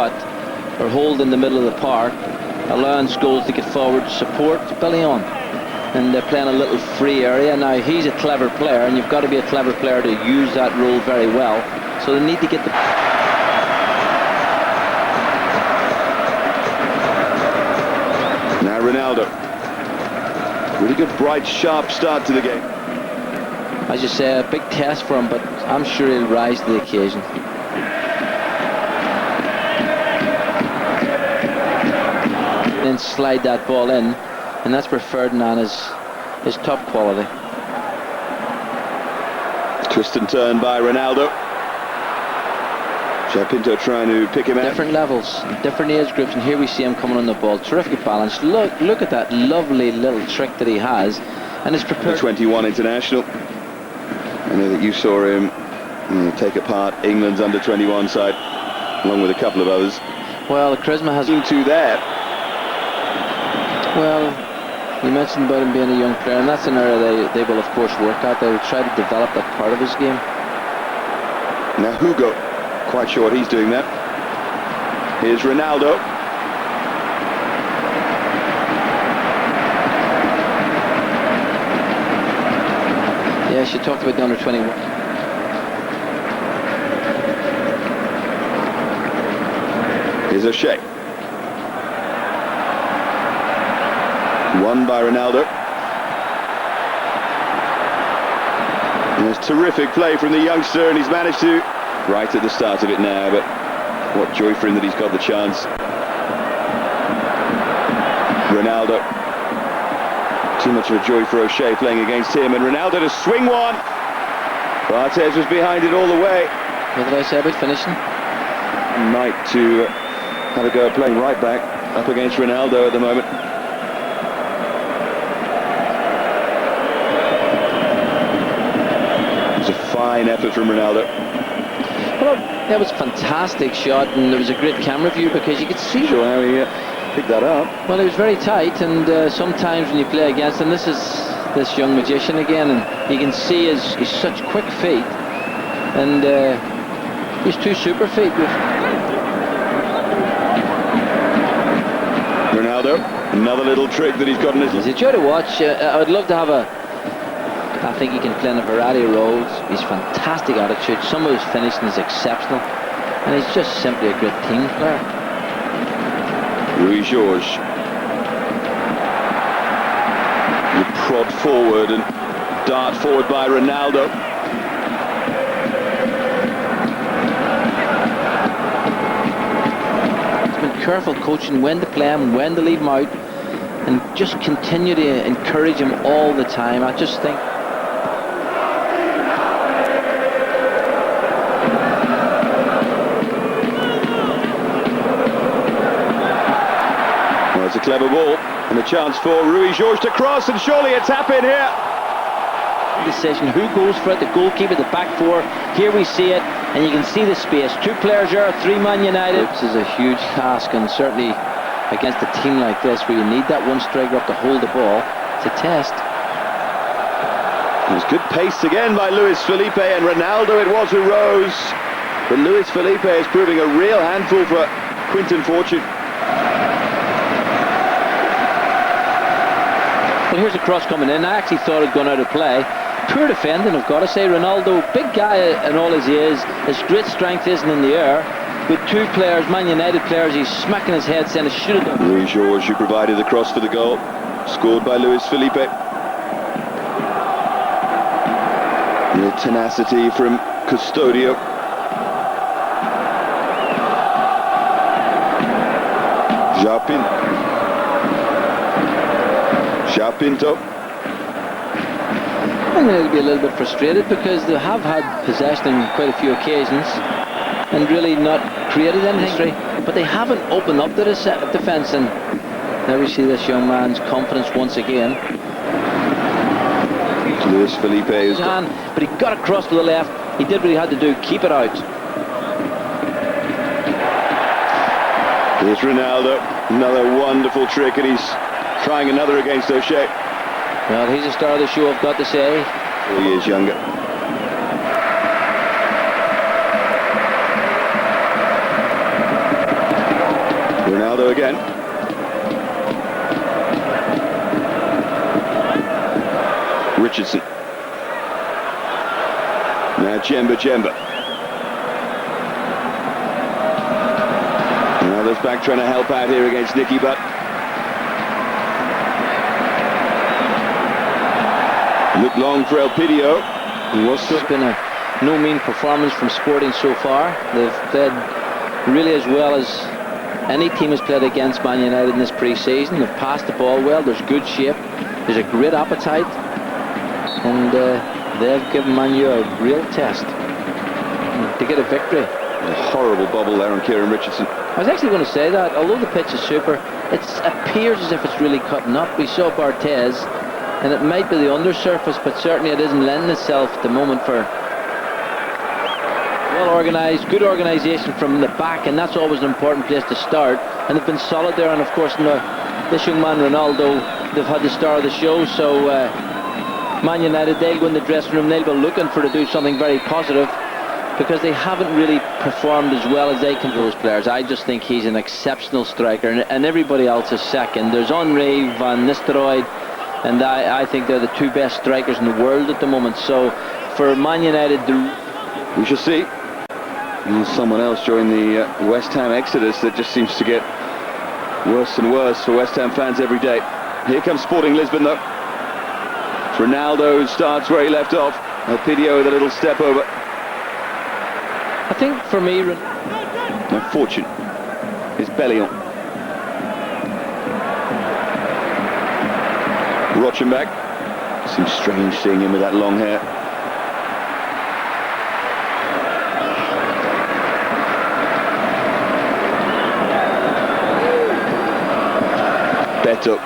or hold in the middle of the park, allowing Scholes to get forward, support Billy on. And they're playing a little free area. Now he's a clever player, and you've got to be a clever player to use that role very well. So they need to get the... Now Ronaldo. Really good, bright, sharp start to the game. As you say, a big test for him, but I'm sure he'll rise to the occasion. Then slide that ball in, and that's where Ferdinand is top quality. Twist and turn by Ronaldo. Pinto trying to pick him out. Different levels, different age groups, and here we see him coming on the ball. Terrific balance. Look at that lovely little trick that he has, and is prepared. The 21 international. I know that you saw him take apart England's under-21 side, along with a couple of others. Well, the charisma has... Into there. Well, you mentioned about him being a young player, and that's an area they will of course work at. They will try to develop that part of his game. Now Hugo, quite sure what he's doing there. Here's Ronaldo. Yes, you talked about the under-21. Here's O'Shea. Won by Ronaldo. And there's terrific play from the youngster, and he's managed to, right at the start of it now, but what joy for him that he's got the chance. Ronaldo. Too much of a joy for O'Shea playing against him, and Ronaldo to swing one. Barthez was behind it all the way. What did I say about finishing? Might to have a go at playing right back up against Ronaldo at the moment. Fine effort from Ronaldo. Well, that was a fantastic shot, and there was a great camera view because you could see. Sure, how he picked that up. Well, it was very tight, and sometimes when you play against him, this is this young magician again, and you can see he's such quick feet, and he's two super feet. Ronaldo, another little trick that he's got in his... It's a joy to watch. I would love to have a... I think he can play in a variety of roles. He's fantastic attitude. Some of his finishing is exceptional, and he's just simply a great team player. Rui Jorge. You prod forward and dart forward by Ronaldo. He's been careful coaching when to play him, when to leave him out, and just continue to encourage him all the time. I just think... It's a clever ball, and a chance for Rui Jorge to cross, and surely a tap in here. Decision, who goes for it? The goalkeeper, the back four. Here we see it, and you can see the space. Two players there, three-man United. This is a huge task, and certainly against a team like this, where you need that one striker up to hold the ball, it's a test. It was good pace again by Luis Felipe, and Ronaldo it was who rose. But Luis Felipe is proving a real handful for Quinton Fortune. Well, here's a cross coming in. I actually thought it had gone out of play. Poor defending, I've got to say. Ronaldo, big guy and all as he is, his great strength isn't in the air. With two players, Man United players, he's smacking his head saying it should have done. Rui Jorge, who provided the cross for the goal, scored by Luis Felipe. The tenacity from Custodio. Pinto. And they'll be a little bit frustrated because they have had possession on quite a few occasions and really not created anything. But they haven't opened up the defence, and there we see this young man's confidence once again. Luis Felipe is but he got across to the left. He did what he had to do, keep it out. Here's Ronaldo, another wonderful trick, and he's trying another against O'Shea. Well, he's a star of the show, I've got to say. 4 years younger. go again. Richardson. Now Jemba. Others back trying to help out here against Nicky Butt. Looked long for Elpidio. It's been a no mean performance from Sporting so far. They've played really as well as any team has played against Man United in this pre-season. They've passed the ball well, there's good shape, there's a great appetite, and they've given Man U a real test to get a victory. A horrible bubble there on Kieran Richardson. I was actually going to say that, although the pitch is super, it appears as if it's really cutting up. We saw Barthez, and it might be the undersurface, but certainly it isn't lending itself at the moment for well organised, good organisation from the back, and that's always an important place to start. And they've been solid there, and of course this young man Ronaldo, they've had the star of the show, so Man United, they'll go in the dressing room, they'll be looking for to do something very positive, because they haven't really performed as well as they can, those players. I just think he's an exceptional striker, and everybody else is second. There's Henry, Van Nistelrooy, and I think they're the two best strikers in the world at the moment. So for Man United, we shall see. And someone else joined the West Ham exodus that just seems to get worse and worse for West Ham fans every day. Here comes Sporting Lisbon though. It's Ronaldo who starts where he left off. Elpidio with a little step over. I think for me, no fortune is Bellion. Rochenbach. Seems strange seeing him with that long hair. Beto.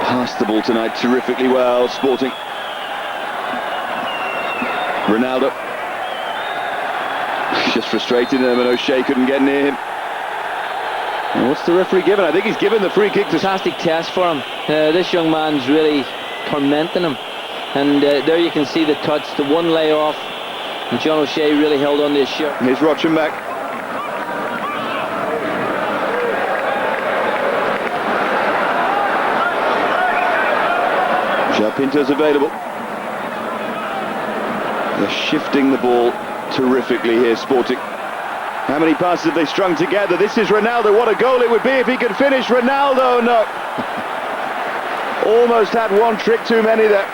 Passed the ball tonight terrifically well, Sporting. Ronaldo. Just frustrated him, and O'Shea couldn't get near him. And what's the referee given? I think he's given the free kick to... Fantastic test for him. This young man's really tormenting him. And there you can see the touch, the one layoff. And John O'Shea really held on to his shirt. Here's Rochenbach. Pinto's available. They're shifting the ball terrifically here, Sporting. How many passes have they strung together? This is Ronaldo. What a goal it would be if he could finish. Ronaldo, no. Almost had one trick too many there.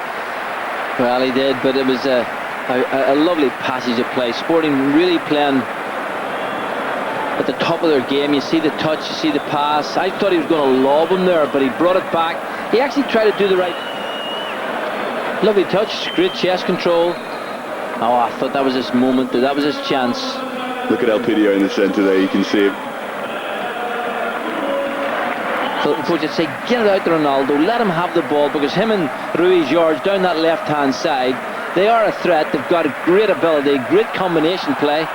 Well, he did, but it was a lovely passage of play. Sporting really playing at the top of their game. You see the touch, you see the pass. I thought he was going to lob him there, but he brought it back. He actually tried to do the right... Lovely touch, great chest control. Oh, I thought that was his moment, that was his chance. Look at Elpidio in the centre there, you can see him. So coach would say, get it out to Ronaldo, let him have the ball, because him and Rui Jorge down that left-hand side, they are a threat, they've got a great ability, great combination play.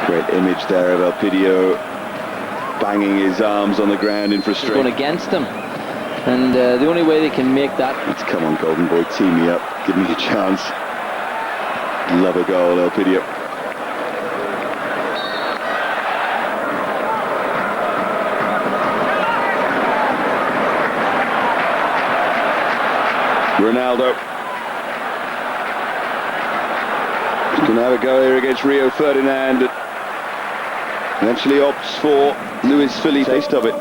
Great image there of Elpidio banging his arms on the ground in frustration. Going against him. And the only way they can make that... Come on, Golden Boy, team me up. Give me a chance. Love a goal, Elpidio. Ronaldo. He's going to have a go here against Rio Ferdinand. Eventually opts for Luis Felipe. Taste of it.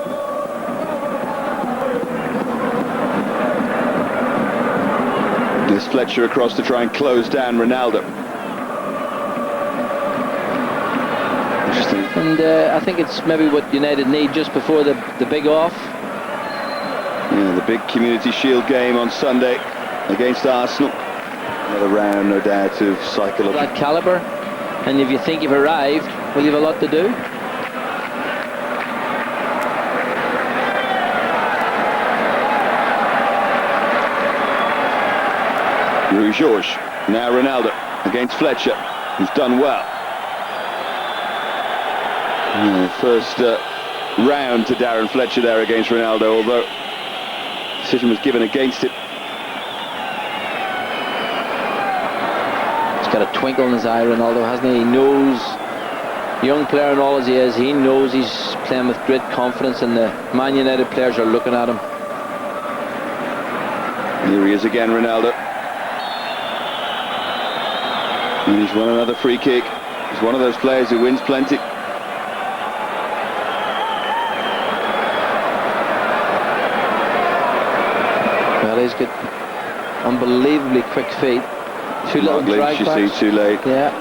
There's Fletcher across to try and close down Ronaldo. Interesting. And I think it's maybe what United need just before the big off. Yeah, the big Community Shield game on Sunday against Arsenal. Another round, no doubt, of psychology. That calibre, and if you think you've arrived, well, you've a lot to do. Rui Jorge, now Ronaldo against Fletcher, who's done well. First round to Darren Fletcher there against Ronaldo, although decision was given against it. He's got a twinkle in his eye, Ronaldo, hasn't he? He knows young player and all as he is, he knows he's playing with great confidence, and the Man United players are looking at him. Here he is again, Ronaldo. And he's won another free kick. He's one of those players who wins plenty. Well, he's got unbelievably quick feet. Two little drag you backs. see, too late. Yeah.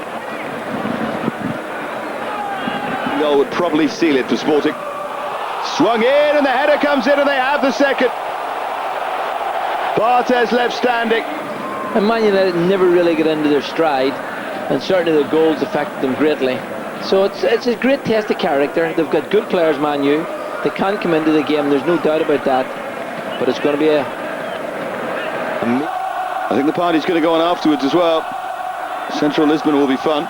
Goal would probably seal it for Sporting. Swung in, and the header comes in, and they have the second. Barthez left standing. And Man United never really get into their stride, and certainly the goals affected them greatly. So it's a great test of character. They've got good players, Man U. They can come into the game, there's no doubt about that. But it's going to be I think the party's going to go on afterwards as well. Central Lisbon will be fun.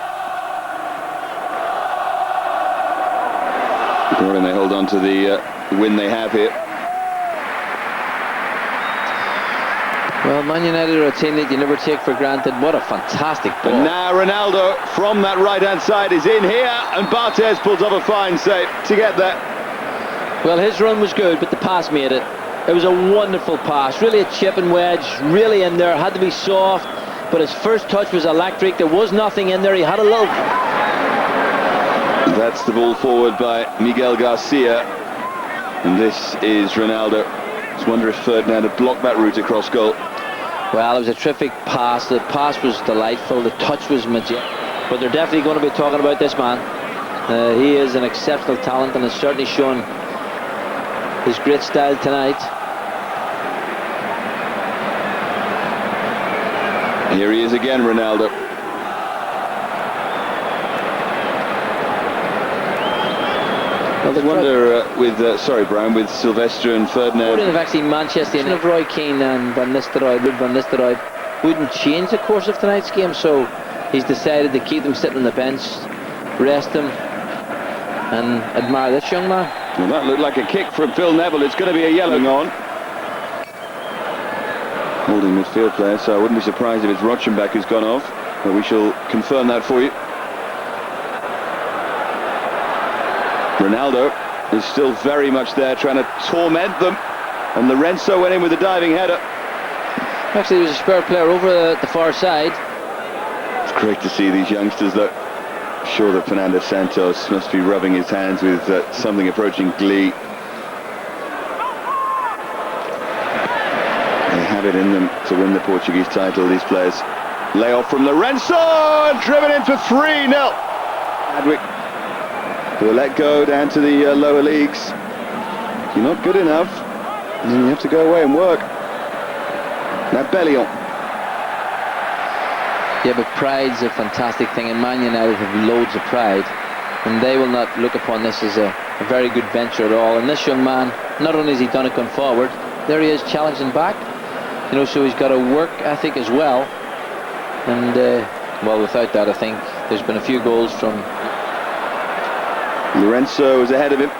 And they hold on to the win they have here. Well, Man United are a team that you never take for granted. What a fantastic ball. And now Ronaldo from that right-hand side is in here, and Barthez pulls off a fine save to get there. Well, his run was good, but the pass made it. It was a wonderful pass, really a chip and wedge, really in there, had to be soft, but his first touch was electric. There was nothing in there, he had a little... That's the ball forward by Miguel Garcia, and this is Ronaldo. Just wonder if Ferdinand had blocked that route across goal. Well, it was a terrific pass. The pass was delightful, the touch was majestic, but they're definitely going to be talking about this man. He is an exceptional talent and has certainly shown his great style tonight. Here he is again, Ronaldo. Well, I wonder sorry Brian, with Sylvester and Ferdinand. Have actually Manchester United of Roy Keane and Van Nistelrooy wouldn't change the course of tonight's game, so he's decided to keep them sitting on the bench, rest them, and admire this young man. Well, that looked like a kick from Phil Neville. It's going to be a yellow on. Holding midfield player, so I wouldn't be surprised if it's Rochenbach who's gone off, but we shall confirm that for you. Ronaldo is still very much there, trying to torment them, and Lorenzo went in with a diving header. Actually, there was a spare player over the far side. It's great to see these youngsters, though. I'm sure that Fernando Santos must be rubbing his hands with something approaching glee. They have it in them to win the Portuguese title, these players. Lay off from Lorenzo, and driven in for 3-0. Adwick will let go down to the lower leagues. If you're not good enough, then you have to go away and work. Now Bellion. Yeah, but pride's a fantastic thing, and Man United have loads of pride, and they will not look upon this as a very good venture at all. And this young man, not only has he done it going forward, there he is challenging back, you know, so he's got a work ethic as well. And well, without that, I think there's been a few goals from Lorenzo is ahead of him.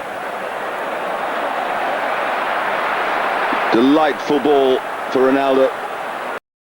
Delightful ball for Ronaldo.